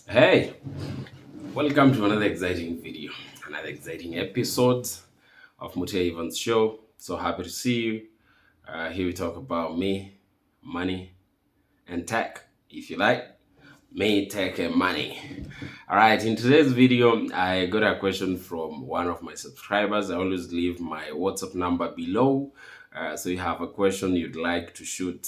Hey, welcome to another exciting video, another exciting episode of Mutia Evans Show. So happy to see you. Here we talk about me, money, and tech, if you like. Me, tech, and money. All right, in today's video, I got a question from one of my subscribers. I always leave my WhatsApp number below. So you have a question you'd like to shoot,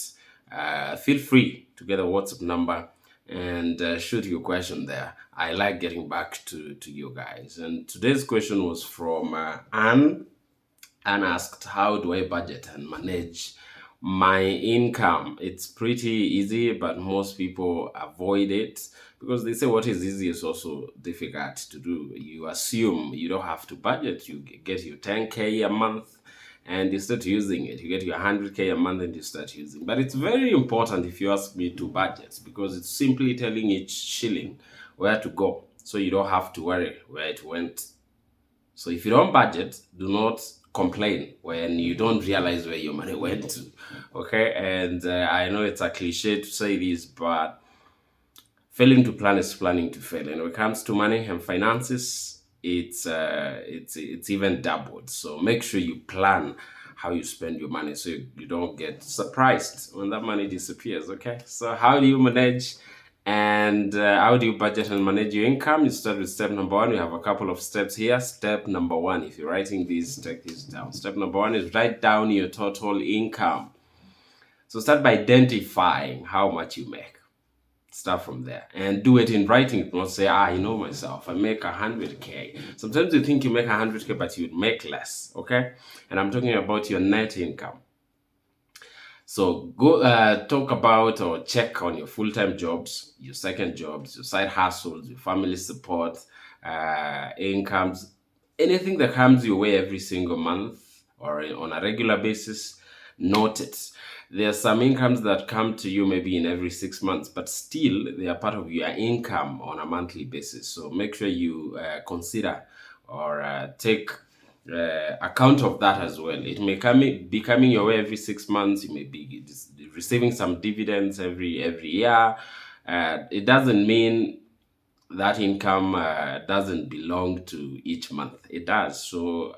feel free to get a WhatsApp number and shoot your question there. I like getting back to you guys. And today's question was from Anne. Anne asked, how do I budget and manage my income? It's pretty easy, but most people avoid it because they say what is easy is also difficult to do. You assume you don't have to budget. You get your 10K a month and you start using it. You get your 100K a month and you start using. But it's very important, if you ask me, to budget, because it's simply telling each shilling where to go, so you don't have to worry where it went. So if you don't budget, do not complain when you don't realize where your money went to. Okay, and I know it's a cliche to say this, but failing to plan is planning to fail. And when it comes to money and finances, it's even doubled. So make sure you plan how you spend your money, so you don't get surprised when that money disappears. Okay, so how do you manage and how do you budget and manage your income? You start with step number one. We have a couple of steps here. Step number one, if you're writing these, take this down. Step number one is write down your total income. So start by identifying how much you make. Start from there and do it in writing. Don't say, you know myself, I make 100K. Sometimes you think you make 100K, but you'd make less. Okay, and I'm talking about your net income. So go talk about or check on your full-time jobs, your second jobs, your side hustles, your family support, incomes, anything that comes your way every single month or on a regular basis. Note it. There are some incomes that come to you maybe in every 6 months, but still they are part of your income on a monthly basis. So make sure you consider or take account of that as well. It may be coming your way every 6 months. You may be receiving some dividends every year. It doesn't mean that income doesn't belong to each month. It does. So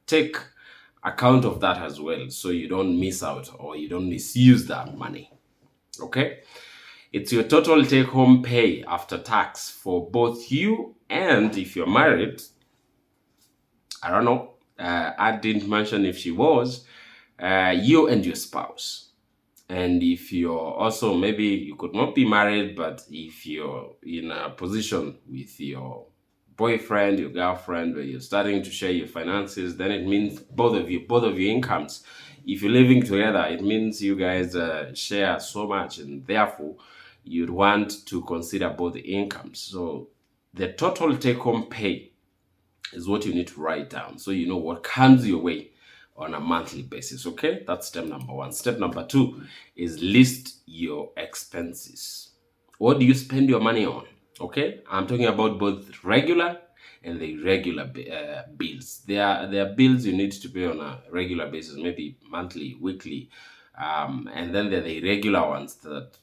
take account of that as well, so you don't miss out or you don't misuse that money. Okay, it's your total take-home pay after tax for both you, and if you're married, I don't know, I didn't mention if she was, you and your spouse. And if you're also, maybe you could not be married, but if you're in a position with your boyfriend, your girlfriend, where you're starting to share your finances, then it means both of your incomes. If you're living together, it means you guys share so much, and therefore you'd want to consider both the incomes. So the total take-home pay is what you need to write down, so you know what comes your way on a monthly basis. Okay, that's step number one. Step number two is list your expenses. What do you spend your money on? Okay, I'm talking about both regular and the irregular bills. There are bills you need to pay on a regular basis, maybe monthly, weekly, and then there are the irregular ones that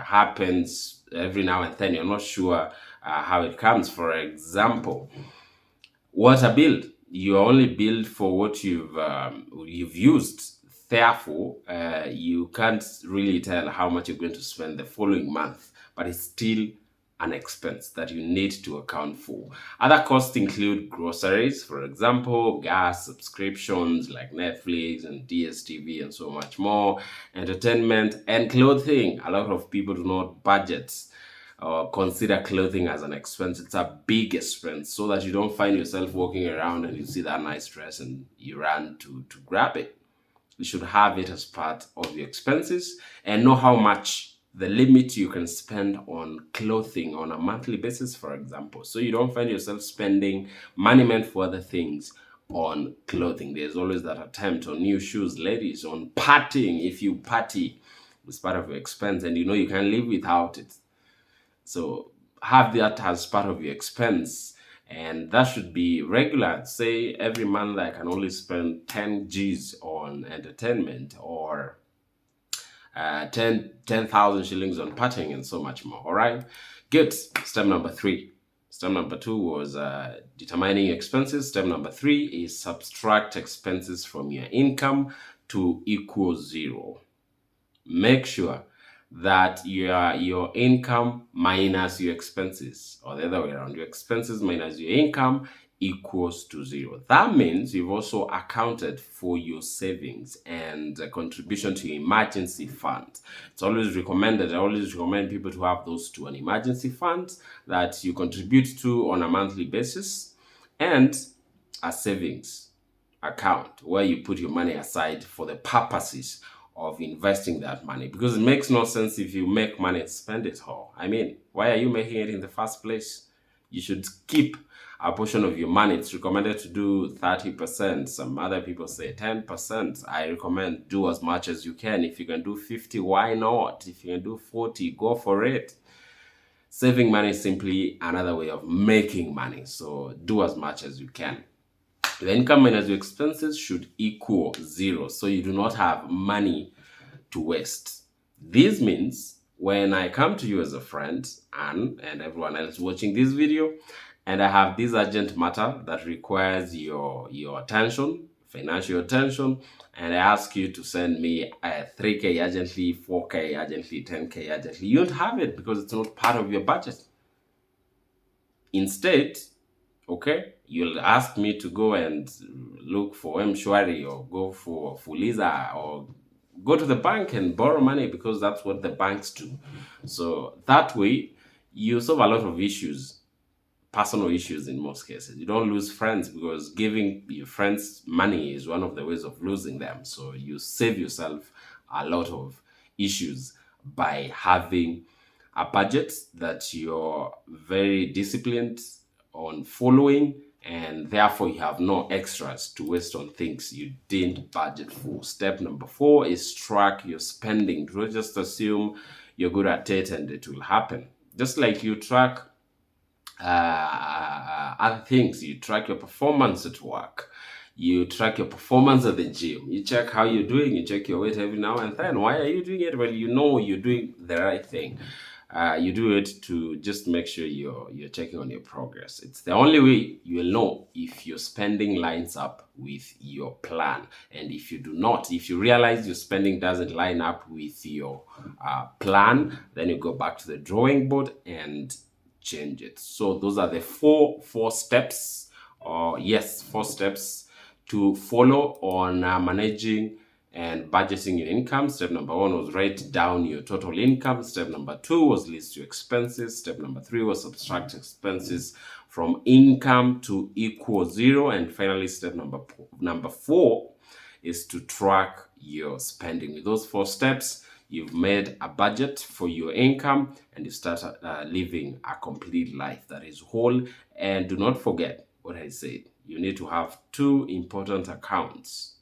happens every now and then. You're not sure how it comes. For example, water bill. You only billed for what you've used. Therefore, you can't really tell how much you're going to spend the following month, but it's still an expense that you need to account for. Other costs include groceries, for example, gas, subscriptions like Netflix and DSTV and so much more, entertainment, and clothing. A lot of people do not budget or consider clothing as an expense. It's a big expense, so that you don't find yourself walking around and you see that nice dress and you run to grab it. You should have it as part of your expenses and know how much the limit you can spend on clothing on a monthly basis, for example, so you don't find yourself spending money meant for other things on clothing. There's always that attempt on new shoes, ladies, on partying. If you party, it's part of your expense and you know you can live without it. So have that as part of your expense, and that should be regular. Say every month I can only spend 10 G's on entertainment, or 10,000 shillings on parting and so much more. All right, good. Step number 3. Step number 2 was determining your expenses. Step number 3 is subtract expenses from your income to equal 0. Make sure that your income minus your expenses, or the other way around, your expenses minus your income equals to 0. That means you've also accounted for your savings and contribution to your emergency fund. It's always recommended, I always recommend people to have those two: an emergency fund that you contribute to on a monthly basis, and a savings account where you put your money aside for the purposes of investing that money. Because it makes no sense if you make money and spend it all. I mean, why are you making it in the first place? You should keep a portion of your money. It's recommended to do 30%. Some other people say 10%. I recommend do as much as you can. If you can do 50, why not? If you can do 40, go for it. Saving money is simply another way of making money. So do as much as you can. The income minus your expenses should equal 0, so you do not have money to waste. This means when I come to you as a friend, and everyone else watching this video, and I have this urgent matter that requires your attention, financial attention, and I ask you to send me 3K urgently, 4K urgently, 10K urgently, you don't have it because it's not part of your budget. Instead, okay, you'll ask me to go and look for M-Shwari or go for Fuliza or go to the bank and borrow money because that's what the banks do. So that way, you solve a lot of issues, personal issues in most cases. You don't lose friends because giving your friends money is one of the ways of losing them. So you save yourself a lot of issues by having a budget that you're very disciplined on following, and therefore you have no extras to waste on things you didn't budget for. Step number 4 is track your spending. Don't just assume you're good at it and it will happen. Just like you track other things, you track your performance at work, you track your performance at the gym, you check how you're doing, you check your weight every now and then. Why are you doing it? Well, you know you're doing the right thing. You do it to just make sure you're checking on your progress. It's the only way you will know if your spending lines up with your plan. And if you do not, if you realize your spending doesn't line up with your plan, then you go back to the drawing board and change it. So those are the four steps, or yes, 4 steps to follow on managing and budgeting your income. Step number 1 was write down your total income. Step number 2 was list your expenses. Step number 3 was subtract expenses from income to equal 0. And finally, step number 4 is to track your spending. With those 4 steps, you've made a budget for your income and you start living a complete life that is whole. And do not forget what I said. You need to have 2 important accounts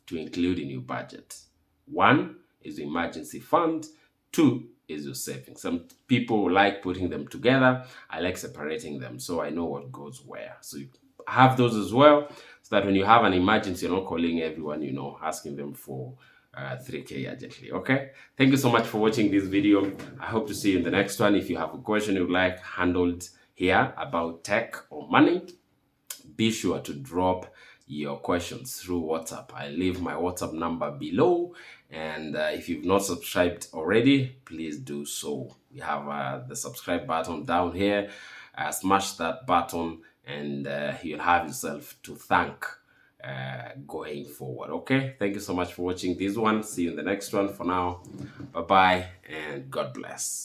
to include in your budget. 1 is the emergency fund, 2 is your savings. Some people like putting them together. I like separating them so I know what goes where. So you have those as well, so that when you have an emergency, you're not calling everyone, asking them for 3K urgently. Okay, thank you so much for watching this video. I hope to see you in the next one. If you have a question you'd like handled here about tech or money, be sure to drop your questions through WhatsApp. I leave my WhatsApp number below, and if you've not subscribed already, please do so. We have the subscribe button down here. Smash that button and you'll have yourself to thank going forward. Okay, thank you so much for watching this one. See you in the next one. For now, bye bye and God bless.